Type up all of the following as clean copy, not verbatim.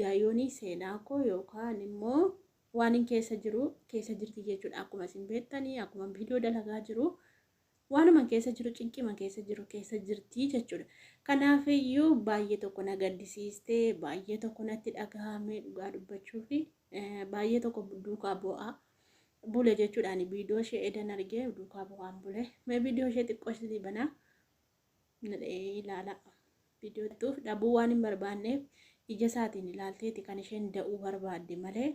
Yaayyoon seenaa koo yookaan immoo waan hin keessa jirti jechuudha. Akkuma isin beektanii akkuma viidiyoo dalagaa jiru waanuma keessa jiru cinqiman keessa jirti jechuudha. Kanaafiyyuu baay'ee tokko na gaddisiistee baay'ee tokko natti dhagahame dhugaa dubbachuu fi baay'ee tokko duukaa bu'aa bule jechuudhaan viidiyoo ishee edan argee duukaa bu'aan bule. Mee viidiyoo ishee xiqqoo ishee banaa ilaala. Viidiyoo tuuf dhabuu waan hin barbaanneef ija isaatiin ilaalteeti kan isheen da'uu barbaadde malee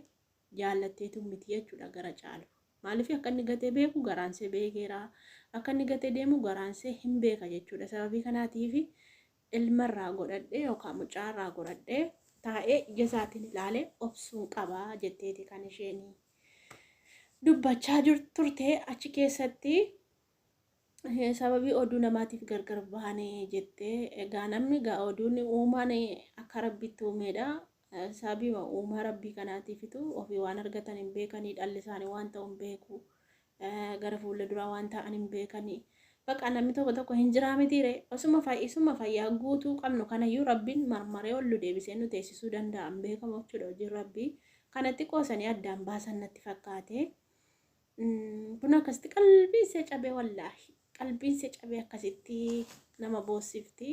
jaallatteetu miti jechuudha gara caalu. Maaliif akka inni gatee beeku garaansee beekeera. Akka inni gatee deemu garaansee hin beeka jechuudha. Sababii kanaatiif ilmarraa godhadhee yookaan mucaarraa godhadhee taa'ee ija isaatiin ilaalee obsuun qabaa jetteeti kan isheen dubbachaa turte achi keessatti. Sababii oduu namaatiif gargar baanee jettee egaa namni gaa oduun uumaan akka rabbitti uumeedha. Sababii uumaa rabbii kanaatiifitu ofii waan argatan hin beekanii dhalli isaanii waan ta'u hin beeku. Gara fuula duraa waan ta'an hin beekanii. Bakka namni tokko hin jiraa mitiire osuma fayyaa guutuu qabnu kanayyuu rabbiin marmaree ol nu deebisee nu teessisuu danda'a hin beekamu jechuudha hojiin rabbii. Kanatti qoosanii addaan baasan natti fakkaate. Kun akkasitti qalbii ishee cabee wallaahi. Qalbiin ishee cabee akkasitti nama boossifti.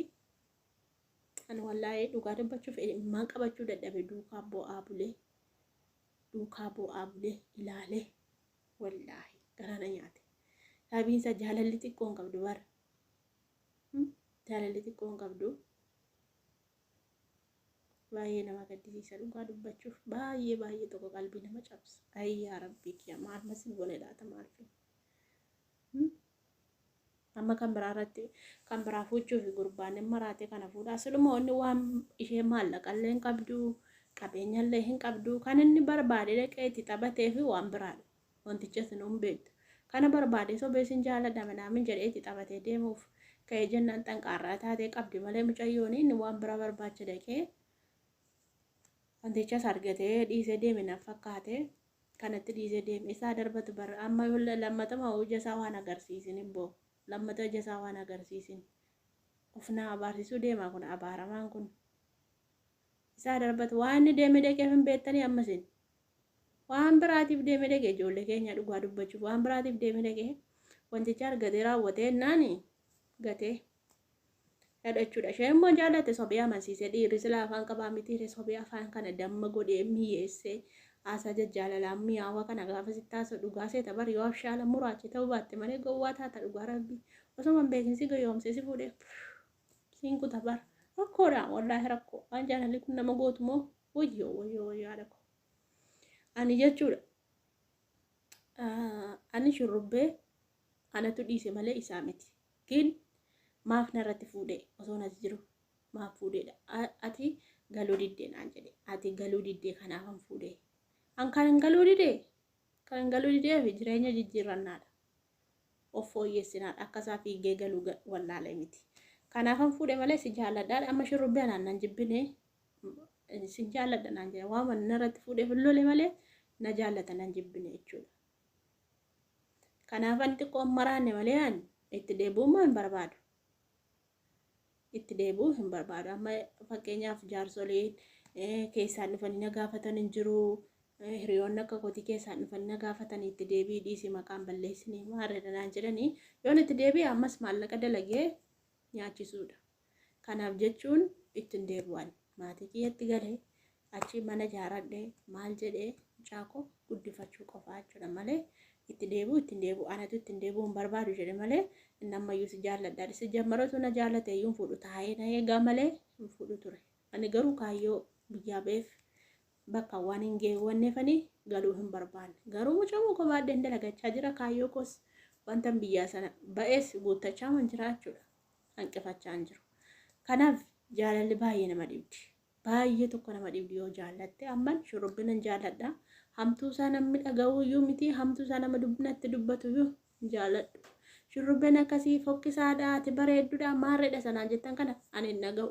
Ani wallaahi dhugaa dubbachuuf immaan qabachuu dadhabe duukaa bu'aa bulee ilaalee wallaahi garaana nyaate. Sababiin isaa jaalalli xiqqoo hin qabdu bara. Jaalalli xiqqoo hin qabdu. Baay'ee nama gaddisiisa dhugaa dubbachuuf baay'ee tokko qalbii nama cabsa. Ayyaa rabbii kiyya maal masin goone laata maal fi. Amma kan biraa fuuchuuf gurbaan maraate kana fuudhaa siluma wanni waan ishee maallaqallee hin qabdu qabeenyallee hin qabdu kan inni barbaade dhaqee itti taphatee fi waan biraadha. Wanticha sin hin beektu. Kana barbaade sobee sin jaalladha manaamin jedhee itti taphatee deemuuf ka'ee jennaan xanqaarraa taatee qabdi malee mucayyoon inni waan bira barbaacha dhaqee wantichas argatee dhiisee deeme naaf fakkaate kanatti dhiisee deeme isaa darbatu bara amma lammatama hojii isaa waan agarsiisin immoo. Lammata jasaa waan agarsiisin ofna abaarsiisuu deemaa kun abaaramaan kun isaa darbatu waan inni deeme dhaqeef hin beektanii ammasin waan biraatiif deeme dhaqee ijoollee keenya dhugaa dubbachuuf waan biraatiif deeme dhaqee wanticha argatee raawwatee naani gatee yadachuudha. Isheen immoo jaallate sobee amansiisee dhiirri silaa afaan qabaa mitiire sobee afaan kana damma godhee mi'eessee asa jajjalalaan mi'aawaa kana gaafa sittaasu dhugaa seeta bar yoo abshaala muraachi ta'uu baatte malee gowwaa taata dhugaa rabbii osoo man beekinsi goyoomsee si fuudhee siin kuta bar rakkoodha wallaahi rakkoo waan jaalalli kun nama gootumoo wayyoo yaada ko ani jechuudha. Ani shurrubbee anatu dhiise malee isaa miti kin maaf narratti fuudhee osoo nas jiru maaf fuudheedha. Ati galuu diddee naan jedhe ati galuu diddee kanaafan fuudhee. Kan galuu didee fi jireenya jijjiirrannaadha. Of fooyyessinaadha akkasaa fiigee galuu wallaalee miti. Kanaafan fuudhee malee si jaalladhaadha. Amma shurrubbee anaan nan jibbine si jaalladha naan jedhe waan manna irratti fuudhee fullole malee na jaallata nan jibbine jechuudha. Kanaafan xiqqoo maraanne malee an itti deebi'uu hin barbaadu. Itti deebi'uu hin barbaadu. Amma fakkeenyaaf jaarsoliin keessaan dhufanii na gaafatan hin jiru. Hiriyoonni akka kotii keessaan dhufanii na gaafatanii itti deebii dhiisii maqaan balleessinii maarreedha naan jedhanii yoon itti deebi'e ammas maallaqa dalagee nyaachisuudha. Kanaaf jechuun ittiin deebi'an maatii kiyyatti galee achi mana jaaradhee maal jedhee mucaakoo guddifachuu qofaa jechuudha malee ittiin deebi'u anatu ittiin deebi'uu hin barbaadu jedhe malee inni ammayyuu si jaalladhaadha. Si jammaratu na jaallate iyyuu hin fuudhu taa'ee na eegaa malee hin fuudhu ture. Ani garuu kaayyoo biyyaa beef bakka waan hin geewwanneefanii galuu hin barbaanne. Garuu mucaa kobaadheen dalagachaa jira kaayyoo kos wanta biyyaa sana ba'ees guuttachaa man jira jechuudha. Hanqifachaa hin jiru. Kanaaf jaalalli baay'ee nama dhibdi. Baay'ee tokko nama dhibdi yoo jaallatte amman shurrubbinan jaalladha. Hamtuu isaa namni dhaga'uuyyuu miti hamtuu isaa nama natti dubbatuyyuu hin jaalladhu. Shurrubbeen akkasii fokkisaadha ati bareedduudha maarreedha sanaan jettan kana ani hin dhaga'u.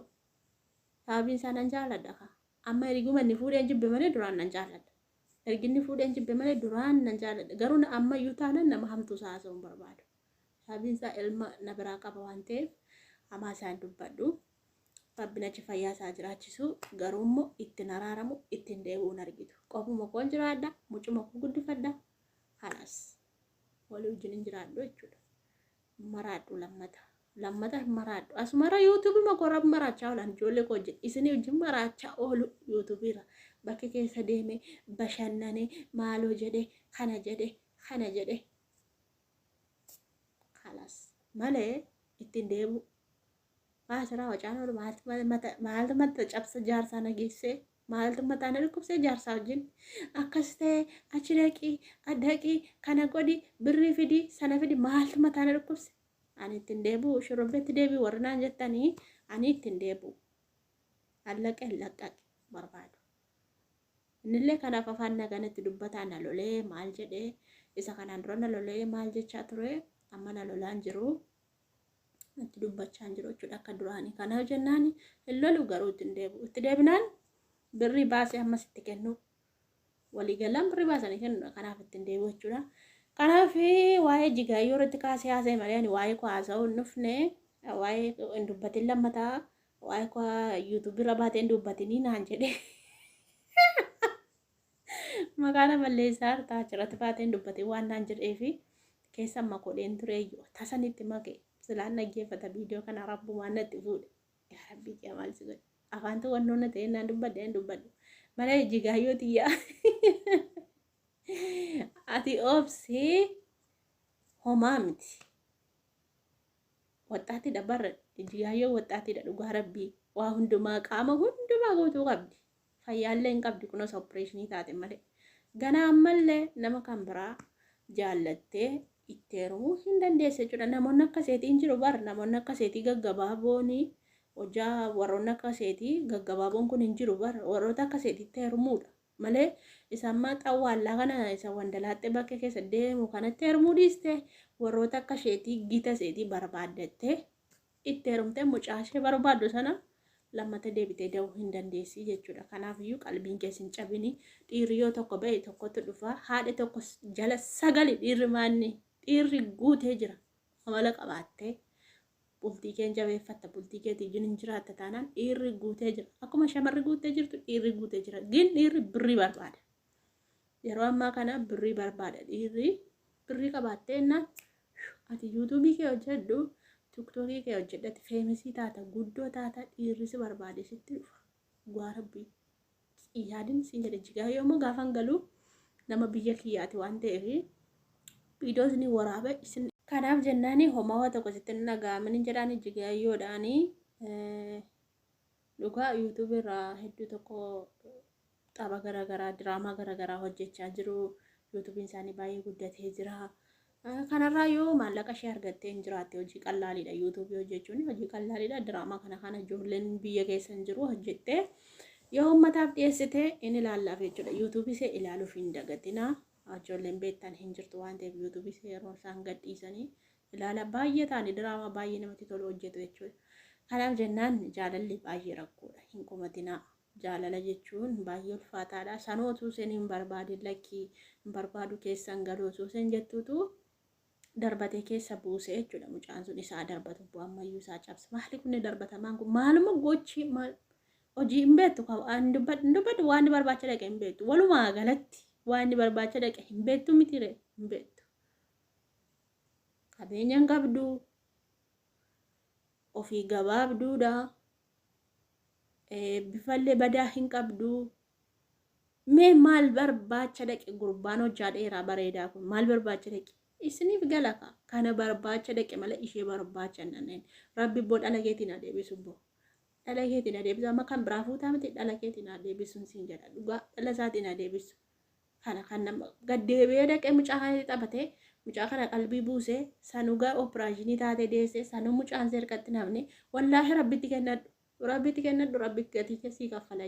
Sababiin isaa nan jaalladha kaa. Amma erguma inni fuudheen jibbe malee duraan nan jaalladha. Erginni fuudheen jibbe malee duraan nan jaalladha. Garuu amma iyyuu taanan nama hamtuu isaa haasa'uu hin barbaadu. Sababiin isaa ilma na biraa qaba waan ta'eef hamaa isaan dubbadhu. rabbina achi fayyaa isaa jiraachisu garuu immoo ittiin araaramu ittiin deebi'uun argitu qofuma koon jiraadha mucuma koo guddifadha halas walii wajjin hin jiraadhu jechuudha maraadhu lammata maraadhu asumara yuutuubii makorab maraachaa oolan ijoollee koo jedhe isinii wajjin maraachaa oolu yuutuubiirra bakki keessa deeme bashannane maaloo jedhe kana jedhe halas malee ittiin deebi'u Asirraa wacaan oolu maaltu mata cabsa jaarsaa nageessee maaltu mataan dhukkubsee jaarsaa wajjin akkas ta'e achi dhaqii kana godhi birrii fidi sana fidi maaltu mataan dhukkubse ani ittiin deebi'u shurrubbeetti deebi'u warri naan jettanii ani ittiin deebi'u allaqee laqqaqe barbaadu innillee kanaaf afaan naganatti dubbataa na lolee maal jedhee isa kanaan dura na lolee maal jechaa ture amma na lolaan jiru itti dubbachaa jiru jechuudha akka duraanii kanaaf jennaan lolu garuu itti deebinaan birrii baasee ammas itti kennu waliigalaan birrii baasanii kennu kanaaf ittiin deebi'u jechuudha kanaaf waa'ee jigaayyoo irratti kaasee haasa'e malee ani waa'ee koo haasa'uu hin dhufne waa'ee hin dubbatin lammataa waa'ee koo yuutuubii irra baatee hin dubbatinii naan jedhe maqaana malleessaa hartaa achirratti baatee hin dubbatin waan naan jedheefi keessa amma kodheen tureeyyuu tasanitti makee silaan naggeeffata viidiyoo kana rabbu waan natti fuudhe yaa rabbii kee maal si godhe afaantu wannoo na ta'e naan dubbadde malee jigaayyoo tiyyaa ati obsii homaa miti waxxaatidha barra jigaayyoo waxxaatidha dhugaa rabbii waa hundumaa qaama hundumaa guutuu qabdi fayyaallee hin qabdi kunuunsa opereeshinii taate malee ganaa ammallee nama kan biraa jaallattee itti heerumuu hin dandeesse jechuudha namoonni akkaseetii hin jiru bar namoonni akkaseetii gaggabaabooni hojaa warroonni akkaseetii gaggabaaboon kun hin jiru bar warroota akkaseetii itti heerumuudha malee isammaa xawwaallaa kana isa wandalaaxee bakka keessa deemu kanatti heerumuu dhiiste warroota akkasheetii gita seetii barbaaddattee itti heerumtee mucaashee barbaaddu sana lammata deebitee da'uu hin dandeessi jechuudha kanaafiyyuu qalbiin keessa hin cabini dhiirri yoo tokko ba'e tokkotti dhufa haadha tokko jala sagali dhiirri maanni dhiirri guutee jira amala qabaattee bultii keen jabeeffatta bultii keetii jin hin jiraatta taanaan dhiirri guutee jira akkuma shamarri guutee jirtu dhiirri guutee jira gin dhiirri birrii barbaada yeroo ammaa kana birrii barbaada dhiirri birrii qabaattee naan ati yuutuubii kee hojjedhu tiktookii kee hojjedhati feemisii taata guddoo taata dhiirri si barbaade sitti dhufa gaa rabbii yaadin siin jedhe jigaayyoo immoo gaafan galuu nama biyya kiyyaati waan ta'eef viidiyoos ni waraabe isin kanaaf jennaani homaa tokko sitti nagaamin jedhaani jigaayyoodhaani dhugaa yuutuubii irraa hedduu tokko xaba garagaraa diraamaa garagaraa hojjechaa jiru yuutuubiin isaanii baay'ee guddatee jira kanarraa yoo maallaqa ishee argattee hin jiraatte hojii qallaaliidha yuutuubii hojjechuun hojii qallaaliidha diraamaa kana ijoolleen biyya keessa hin jiru hojjettee yoo ummataaf dhiyeessite inni ilaallaaf jechuudha yuutuubii see ilaaluuf hin dagatinaa ijoolleen beektan hin jirtu waan ta'eef yuutuubii see yeroo isaan gadhiisanii ilaala baay'ee ta'anii diraamaa baay'ee namatti tolu hojjetu jechuudha kanaaf jennaan jaalalli baay'ee rakkoodha hin qumatinaa jaalala jechuun baay'ee ulfaataadha sanootuu seen hin barbaadin lakkii hin barbaadu keessan galootuu seen jettuutu darbatee keessa buusee jechuudha mucaan sun isaa darbatu bu'ammayyuu isaa cabsa maali kunne darbatamaan kun maaluma gochi hojii hin beektu waan dubbadhu waan barbaacha dhaqe hin beektu walumaa galatti waan barbaacha dhaqe hin beektu mitire hin beektu qabeenya hin qabdu ofii gabaabduudha bifallee badaa hin qabdu mee maal barbaacha dhaqe gurbaan hojjaa dheeraa bareedaa kun maal barbaacha dhaqe isiniif galaka kana barbaacha dhaqe malee ishee barbaacha nanneen rabbi boo dhala keetiin adeebisu boo dhala keetiin adeebisu amma kan biraa fuutaa miti dhala keetiin adeebisuun siin jedha dhugaa dhala isaatiin adeebisu kana kan nama gaddeebi'ee dhaqee mucaa kana taphatee mucaa kana qalbii buusee sanugaa operaashinii taatee deessee sanuu mucaan seerqatti namne wallaahi rabbitti kennadhu rabbi gatii keessii kaffala